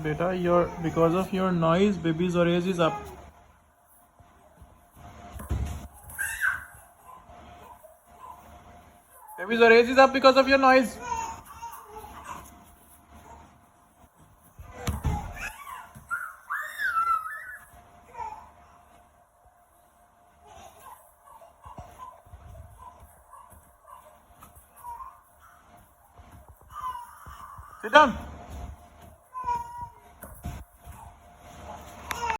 beta, your because of your noise, baby's age is up. Baby's age is up because of your noise. Sit down.